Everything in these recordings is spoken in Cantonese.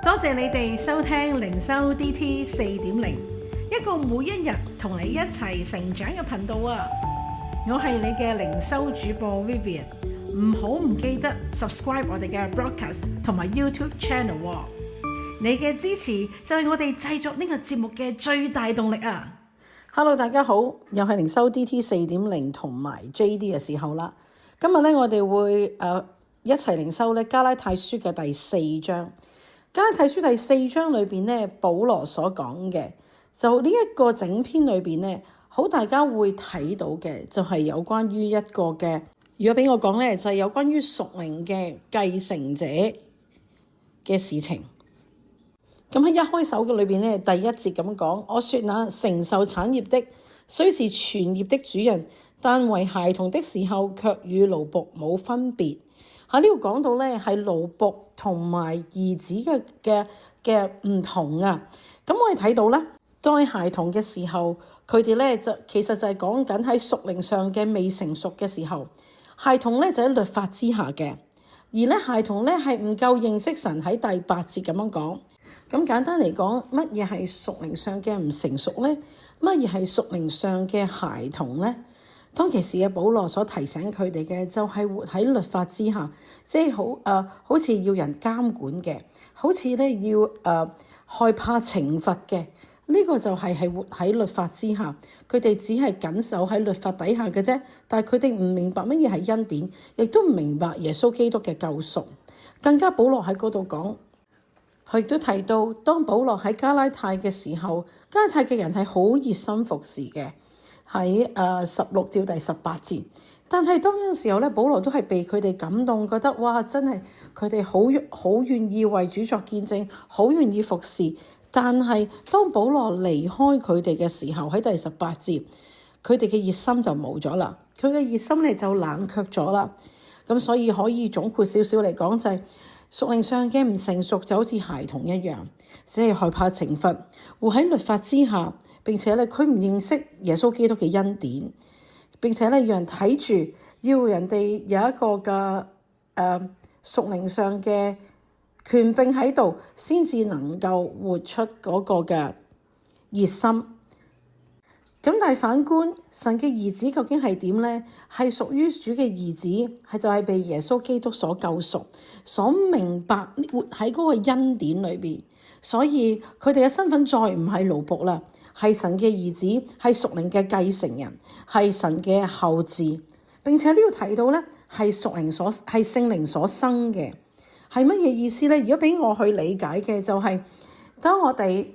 多謝你哋收聽靈修 DT 4.0，一個每一日同你一齊成長嘅頻道啊！我係你嘅靈修主播 Vivian， 唔記得 subscribe 我哋嘅 broadcast 同埋 YouTube channel。你嘅支持就係我哋製作呢個節目嘅最大動力啊！ Hello， 大家好，又係靈修 DT 4.0同埋 JD 嘅時候啦。今日咧，我哋會一齊靈修咧加拉太書嘅第4章。加拉太書第4章裏邊咧，保羅所講嘅就呢一個整篇裏邊咧，好大家會睇到嘅就係有關於一個嘅，如果俾我講咧，就係有關於屬靈嘅繼承者嘅事情。咁喺一開手嘅裏邊咧，第一節咁講：我說那承受產業的，雖是全業的主人，但為孩童的時候，卻與奴僕冇分別。喺呢度講到咧，係奴僕同埋兒子嘅唔同啊。咁我哋睇到咧，當孩童嘅時候，佢哋咧就其實就係講緊喺屬靈上嘅未成熟嘅時候，孩童咧就喺律法之下嘅，而咧孩童咧係唔夠認識神。喺第8節咁樣講。咁簡單嚟講，乜嘢係屬靈上嘅唔成熟咧？乜嘢係屬靈上嘅孩童咧？當其時嘅保羅所提醒佢哋嘅就係活喺律法之下，即係好似要人監管嘅，好似咧要害怕懲罰嘅。呢個就係活喺律法之下，佢哋只係緊守喺律法底下嘅啫。但係佢哋唔明白乜嘢係恩典，亦都唔明白耶穌基督嘅救贖。更加保羅喺嗰度講，佢亦都提到，當保羅喺加拉太嘅時候，加拉太嘅人係好熱心服侍嘅。喺16至第18節，但係當陣時候咧，保羅都係被佢哋感動，覺得哇，真係佢哋好願意為主作見證，好願意服侍。但係當保羅離開佢哋嘅時候，喺第18節，佢哋嘅熱心就冇咗啦，佢嘅熱心咧就冷卻咗啦。咁所以可以總括少少嚟講，就係屬靈上嘅唔成熟，就好似孩童一樣，只係害怕懲罰，活喺律法之下。並且咧，佢唔認識耶穌基督嘅恩典，並且咧，讓人睇住，要人哋有一個嘅屬靈上嘅權柄喺度，先至能夠活出嗰個嘅熱心。咁但係反觀神嘅兒子究竟係點咧？係屬於主嘅兒子，係就係被耶穌基督所救贖，所明白活喺嗰個恩典裏邊。所以佢哋嘅身份再唔係奴僕啦，係神嘅兒子，係屬靈嘅繼承人，係神嘅後嗣。並且呢度提到咧，係聖靈所生嘅，係乜嘢意思咧？如果俾我去理解嘅就係，當我哋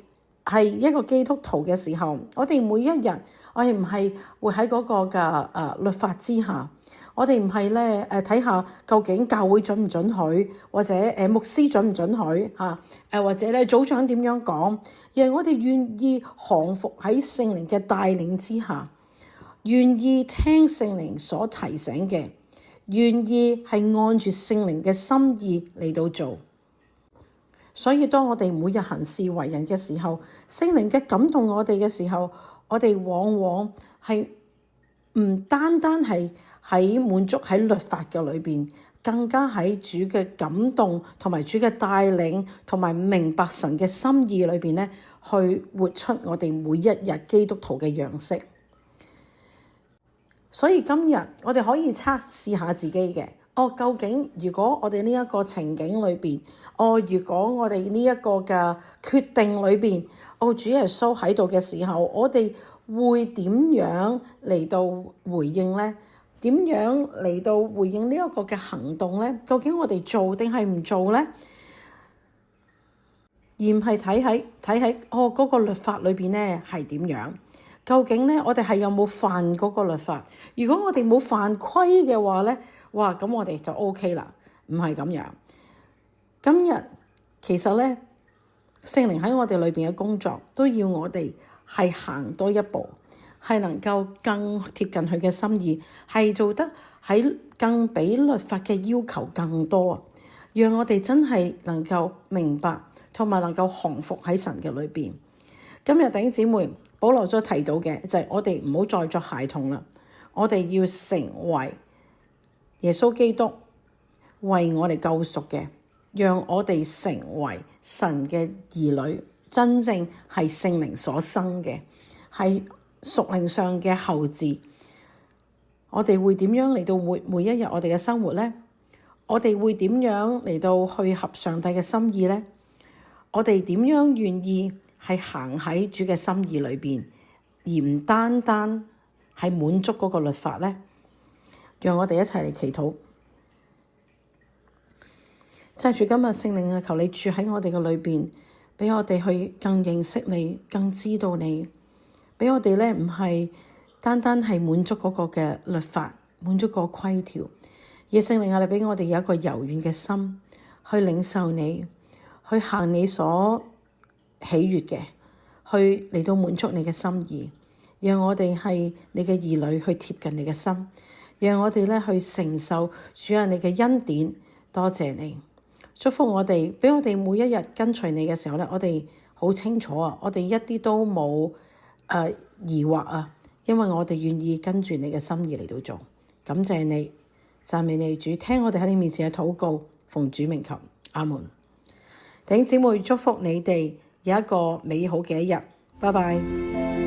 係一個基督徒嘅時候，我哋每一日我哋唔係活喺嗰個嘅律法之下。我哋唔係咧睇下究竟教會准唔准許，或者牧師准唔准許或者咧組長點樣講，而係我哋願意降服喺聖靈嘅帶領之下，願意聽聖靈所提醒嘅，願意係按住聖靈嘅心意嚟到做。所以當我哋每日行事為人嘅時候，聖靈嘅感動我哋嘅時候，我哋往往係唔單單係喺滿足喺律法嘅裏邊，更加喺主嘅感動同埋主嘅帶領同埋明白神嘅心意裏邊咧，去活出我哋每一日基督徒嘅樣式。所以今日我哋可以測試下自己嘅，究竟如果我哋呢一個情景裏邊，如果我哋呢一個嘅決定裏邊，主耶穌喺度嘅時候，我哋會點樣嚟到回應呢？點樣嚟到回應呢一個嘅行動呢？究竟我哋做定係唔做呢？而唔係睇喺嗰個律法裏邊呢係點樣？究竟呢我哋係有冇犯嗰個律法？如果我哋冇犯規嘅話呢，哇，咁我哋就 OK 啦。唔係咁樣。今日其實呢，聖靈喺我哋裏邊嘅工作，都要我哋係行多一步，係能夠更貼近佢嘅心意，係做得喺更比律法嘅要求更多，讓我哋真係能夠明白，同埋能夠降服喺神嘅裏邊。今日弟兄姊妹，保羅所提到嘅就係我哋唔好再作孩童啦，我哋要成為耶穌基督為我哋救贖嘅讓我哋成為神嘅兒女，真正係聖靈所生嘅，係屬靈上嘅後嗣。我哋會點樣嚟到活每一日我哋嘅生活呢？我哋會點樣嚟到去合上帝嘅心意呢？我哋點樣願意係行喺主嘅心意裏邊，而唔單單係滿足嗰個律法呢？讓我哋一齊嚟祈禱。藉住今日聖靈啊，求你住喺我哋嘅裏邊，俾我哋去更認識你，更知道你，俾我哋咧唔係單單係滿足嗰個嘅律法，滿足個規條，而聖靈啊，你俾我哋有一個柔軟嘅心，去領受你，去行你所喜悅嘅，去嚟到滿足你嘅心意，讓我哋係你嘅兒女，去貼近你嘅心，讓我哋咧去承受主啊你嘅恩典。多謝你。祝福我哋，俾我哋每一日跟隨你嘅時候咧，我哋好清楚啊，我哋一啲都冇疑惑啊，因為我哋願意跟住你嘅心意嚟到做。感謝你，讚美你主，聽我哋喺你面前嘅禱告，奉主名求，阿門。弟兄姊妹，祝福你哋有一個美好嘅一日，拜拜。